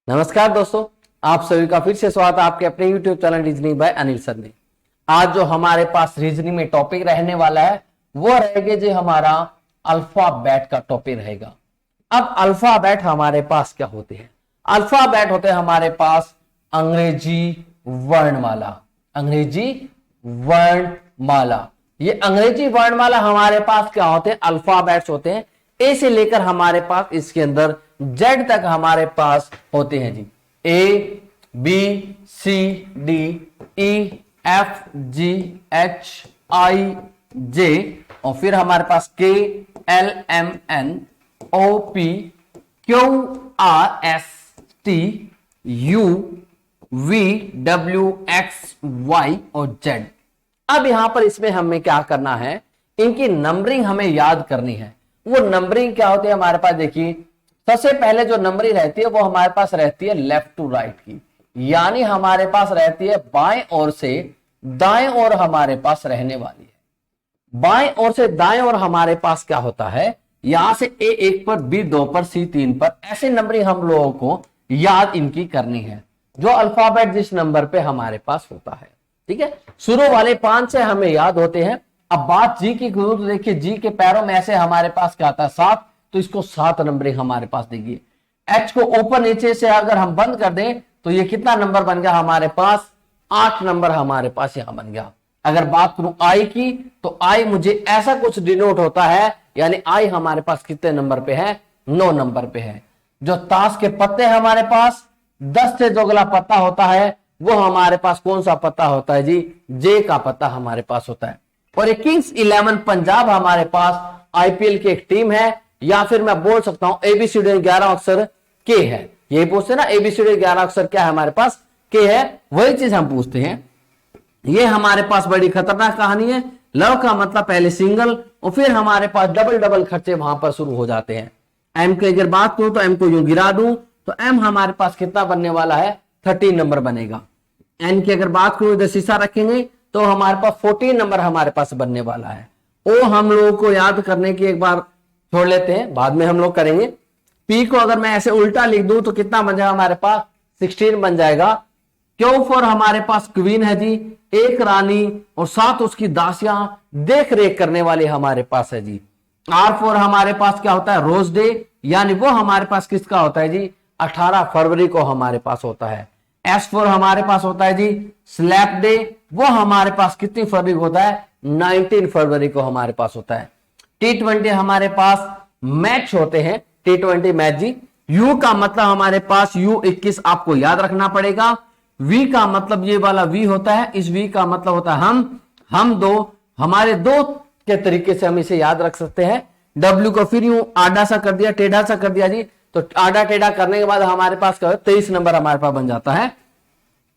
नमस्कार दोस्तों, आप सभी का फिर से स्वागत है आपके अपने YouTube channel reasoning bye Anil sir में। आज जो हमारे पास रीजनिंग में टॉपिक रहने वाला है वो रहेगा जो हमारा अल्फाबेट का टॉपिक रहेगा। अब अल्फाबेट हमारे पास क्या होते हैं? अल्फाबेट होते हैं हमारे पास अंग्रेजी वर्णमाला। अंग्रेजी वर्णमाला, ये अंग्रेजी वर्णमाला हमारे पास क्या होते हैं? अल्फाबेट्स होते हैं। ए से लेकर हमारे पास इसके अंदर जेड तक हमारे पास होते हैं जी। A B C D E F G H I J और फिर हमारे पास K L M N O P Q R S T U V W X Y और जेड। अब यहां पर इसमें हमें क्या करना है, इनकी नंबरिंग हमें याद करनी है। वो नंबरिंग क्या होती है हमारे पास? देखिए, सबसे पहले जो नंबरिंग रहती है वो हमारे पास रहती है लेफ्ट टू राइट की, यानी हमारे पास रहती है बाएं ओर से दाएं ओर हमारे पास रहने वाली है। बाएं ओर से दाएं ओर हमारे पास क्या होता है, यहां से ए 1 पर, बी 2 पर, सी 3 पर, ऐसे नंबरिंग हम लोगों को याद इनकी करनी है जो अल्फाबेट जिस नंबर पे हमारे पास होता है। ठीक है, शुरू वाले 5 से हमें याद होते हैं। अब बात जी की करूं तो देखिए, जी के पैरों में ऐसे हमारे पास क्या आता है 7, तो इसको 7 नंबरिंग हमारे पास देगी। एच को ऊपर नीचे से अगर हम बंद कर दें तो ये कितना नंबर बन गया हमारे पास? 8 नंबर हमारे पास यहां बन गया। अगर बात करूं आई की तो आई मुझे ऐसा कुछ डिनोट होता है, यानी आई हमारे पास कितने नंबर पे है? 9 नंबर पे है। जो ताश के पत्ते हमारे पास 10 से जो अगला पत्ता होता है वो हमारे पास कौन सा पत्ता होता है जी? जे का पत्ता हमारे पास होता है। और किंग्स 11 पंजाब हमारे पास आईपीएल की एक टीम है, या फिर मैं बोल सकता हूं एबीसीडी 11 अक्षर के है। यही पूछते ना, एबीसीडी 11 अक्षर क्या है हमारे पास? के है। वही चीज हम पूछते हैं। ये हमारे पास बड़ी खतरनाक कहानी है। लव का मतलब पहले सिंगल और फिर हमारे पास डबल डबल खर्चे वहां पर शुरू हो जाते हैं। एम की अगर बात करूं तो एम को यूं गिरा दूं तो एम हमारे पास कितना बनने वाला है? 13 नंबर बनेगा। एन की अगर बात करूं इधर शीशा रखेंगे तो हमारे पास 14 नंबर हमारे पास बनने वाला है। ओ हम लोगों को याद करने की एक बार छोड़ लेते हैं, बाद में हम लोग करेंगे। पी को अगर मैं ऐसे उल्टा लिख दूं तो कितना बन जाएगा हमारे पास? 16 बन जाएगा। क्यू फॉर हमारे पास क्वीन है जी, एक रानी और 7 उसकी दासियां देख रेख करने वाले हमारे पास है जी। आर फॉर हमारे पास क्या होता है? रोज डे, यानी वो हमारे पास किसका होता है जी? 18 फरवरी को हमारे पास होता है। एस फॉर हमारे पास होता है जी स्लैप डे, वो हमारे पास कितनी फरवरी को होता है? 19 फरवरी को हमारे पास होता है। T20 हमारे पास मैच होते हैं, T20 मैच जी। यू का मतलब हमारे पास U21 आपको याद रखना पड़ेगा। वी का मतलब ये वाला वी होता है, इस वी का मतलब होता है हम दो, हमारे दो के तरीके से हम इसे याद रख सकते हैं। डब्ल्यू को फिर यूं आड़ा सा कर दिया, टेढ़ा सा कर दिया जी, तो आड़ा टेढ़ा करने के बाद हमारे पास क्या 23 नंबर हमारे पास बन जाता है।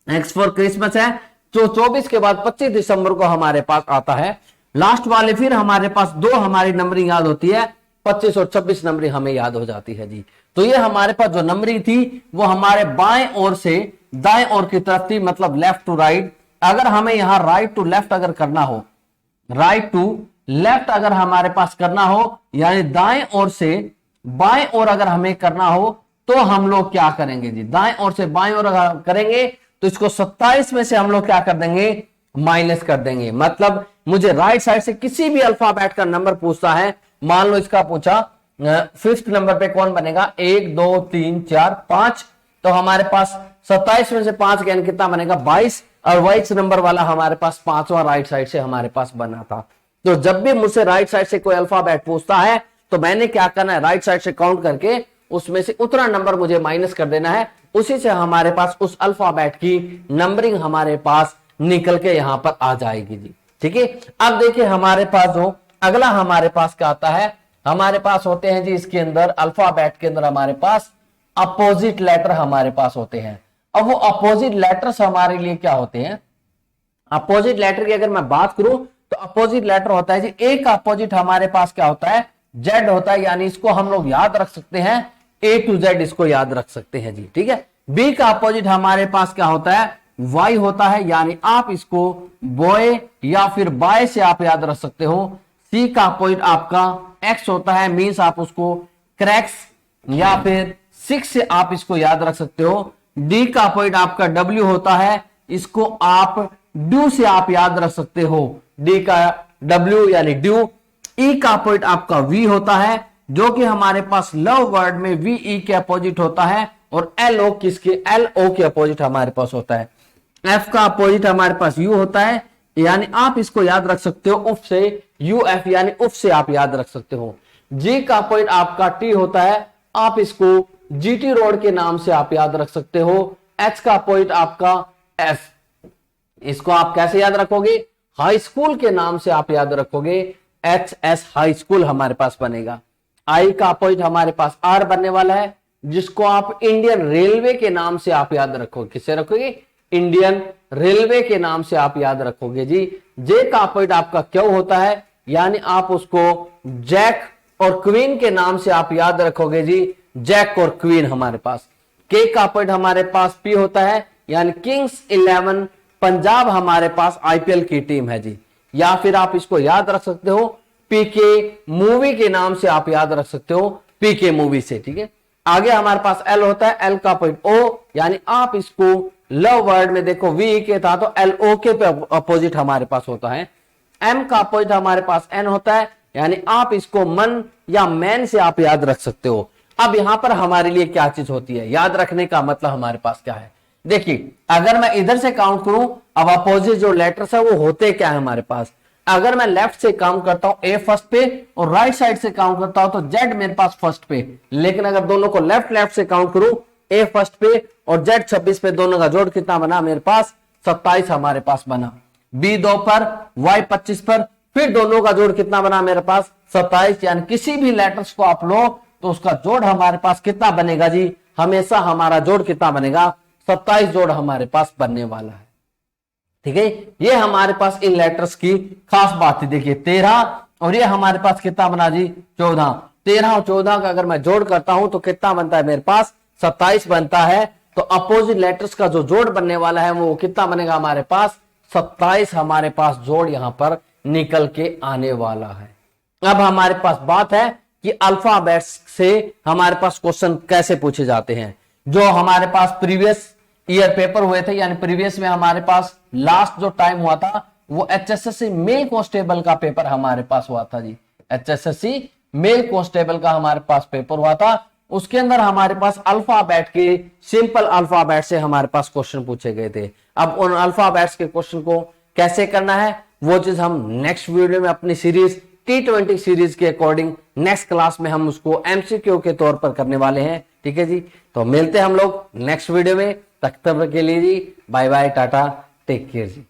एक्स फॉर क्रिसमस है, जो 24 के बाद 25 दिसंबर को हमारे पास आता है। लास्ट वाले फिर हमारे पास 2 हमारी नंबरिंग याद होती है, 25 और 26 नंबरिंग हमें याद हो जाती है जी। तो ये हमारे पास जो नंबरिंग थी वो हमारे बाएं ओर से दाएं ओर की तरफ थी, मतलब लेफ्ट टू राइट। अगर हमें यहां राइट टू लेफ्ट अगर करना हो, राइट टू लेफ्ट अगर हमारे पास करना हो, यानी दाएं ओर से बाएं ओर अगर हमें करना हो तो हम लोग क्या करेंगे जी? दाएं ओर से बाएं ओर अगर करेंगे तो इसको 27 में से हम लोग क्या कर देंगे? माइनस कर देंगे। मतलब मुझे राइट साइड से किसी भी अल्फाबेट का नंबर पूछता है, मान लो इसका पूछा 5th नंबर पे कौन बनेगा? 1 2 3 4 5, तो हमारे पास 27 में से 5 ज्ञान कितना बनेगा? 22, और वही नंबर वाला हमारे पास 5वां राइट साइड से हमारे पास बना था। तो जब भी मुझसे राइट साइड से कोई अल्फाबेट पूछता है तो मैंने क्या करना है? राइट साइड से काउंट करके उसमें से उतना नंबर मुझे माइनस कर देना है, उसी से हमारे पास उस अल्फाबेट की नंबरिंग हमारे पास निकल के यहां पर आ जाएगी जी। ठीक है, अब देखिए हमारे पास जो अगला हमारे पास क्या आता है, हमारे पास होते हैं जी इसके अंदर अल्फाबेट के अंदर हमारे पास अपोजिट लेटर हमारे पास होते हैं। अब वो अपोजिट लेटर्स हमारे लिए क्या होते हैं? अपोजिट लेटर की अगर मैं बात करूं तो अपोजिट लेटर होता है जी, ए का अपोजिट हमारे पास क्या होता है? जेड होता है, यानी इसको हम लोग याद रख सकते हैं, ए टू जेड इसको याद रख सकते हैं जी। ठीक है, बी का अपोजिट हमारे पास क्या होता है? वाई होता है, यानी आप इसको बॉय या फिर बाय से आप याद रख सकते हो। सी का अपोजिट आपका एक्स होता है, मीन्स आप उसको क्रैक्स या फिर 6 से आप इसको याद रख सकते हो। डी का अपोजिट आपका डब्ल्यू होता है, इसको आप ड्यू से आप याद रख सकते हो, डी का डब्ल्यू यानी ड्यू। ई का अपोजिट आपका वी होता है, जो कि हमारे पास लव वर्ड में वी ई के अपोजिट होता है, और एल ओ किसके, एल ओ के अपोजिट हमारे पास होता है। एफ का अपोजिट हमारे पास यू होता है, यानी आप इसको याद रख सकते हो उफ से, यू एफ यानी उफ से आप याद रख सकते हो। जी का अपोजिट आपका टी होता है, आप इसको जीटी रोड के नाम से आप याद रख सकते हो। एच का अपोजिट आपका एस, इसको आप कैसे याद रखोगे, हाई स्कूल के नाम से आप याद रखोगे, एच एस हाई स्कूल हमारे पास बनेगा। आई का अपोजिट हमारे पास आर बनने वाला है, जिसको आप इंडियन रेलवे के नाम से आप याद रखोगे, किससे रखोगे, इंडियन रेलवे के नाम से आप याद रखोगे जी। जे का अपोजिट आपका क्यू होता है, यानी आप उसको जैक और क्वीन के नाम से आप याद रखोगे जी, जैक और क्वीन हमारे पास। के का अपोजिट हमारे पास पी होता है, यानी किंग्स 11 पंजाब हमारे पास आईपीएल की टीम है जी। या फिर आप इसको याद रख सकते हो पीके मूवी के नाम से आप याद रख सकते हो, पीके मूवी से, ठीक है। आगे हमारे पास एल होता है, एल का अपोजिट ओ, यानी आप इसको लव वर्ड में देखो वी के था तो एल ओ के पे अपोजिट हमारे पास होता है। एम का अपोजिट हमारे पास एन होता है, यानी आप इसको मन या मैन से आप याद रख सकते हो। अब यहां पर हमारे लिए क्या चीज होती है, याद रखने का मतलब हमारे पास क्या है, देखिए अगर मैं इधर से काउंट करूं, अब अपोजिट जो लेटर्स है वो होते क्या है हमारे पास। अगर मैं लेफ्ट से काउंट करता हूं ए फर्स्ट पे और राइट साइड से काउंट करता हूं तो जेड मेरे पास फर्स्ट पे, लेकिन अगर दोनों को लेफ्ट लेफ्ट से काउंट करूं, ए फर्स्ट पे और जेड 26 पे, दोनों का जोड़ कितना बना मेरे पास, 27 हमारे पास बना। बी 2 पर, वाई 25 पर, फिर दोनों का जोड़ कितना बना मेरे पास, 27। यानी किसी भी लेटर्स को आप लो तो उसका जोड़ हमारे पास कितना बनेगा जी, हमेशा हमारा जोड़ कितना बनेगा, 27 जोड़ हमारे पास बनने वाला है, ठीक है। ये हमारे पास इन लेटर्स की खास बात है। देखिए 13 और ये हमारे पास कितना बना जी, 14। 13 और 14 का अगर मैं जोड़ करता हूं तो कितना बनता है मेरे पास, 27 बनता है। तो अपोजिट लेटर्स का जो जोड़ बनने वाला है वो कितना बनेगा हमारे पास, 27 हमारे पास जोड़ यहां पर निकल के आने वाला है। अब हमारे पास बात है कि अल्फाबेट्स से हमारे पास क्वेश्चन कैसे पूछे जाते हैं। जो हमारे पास प्रीवियस ईयर पेपर हुए थे, यानी प्रीवियस में हमारे पास लास्ट जो टाइम हुआ था वो एचएसएससी मेल कांस्टेबल का पेपर हमारे पास हुआ था जी। एचएसएससी मेल कांस्टेबल का हमारे पास पेपर हुआ था, उसके अंदर हमारे पास अल्फाबेट के, सिंपल अल्फाबेट से हमारे पास क्वेश्चन पूछे गए थे। अब उन अल्फाबेट्स के क्वेश्चन को कैसे करना है वो चीज हम नेक्स्ट वीडियो में अपनी सीरीज T20 सीरीज के अकॉर्डिंग नेक्स्ट क्लास में हम उसको एमसीक्यू के तौर पर करने वाले हैं, ठीक है जी। तो मिलते हैं हम लोग नेक्स्ट वीडियो में, तब तक के लिए जी bye bye, tata, take care जी।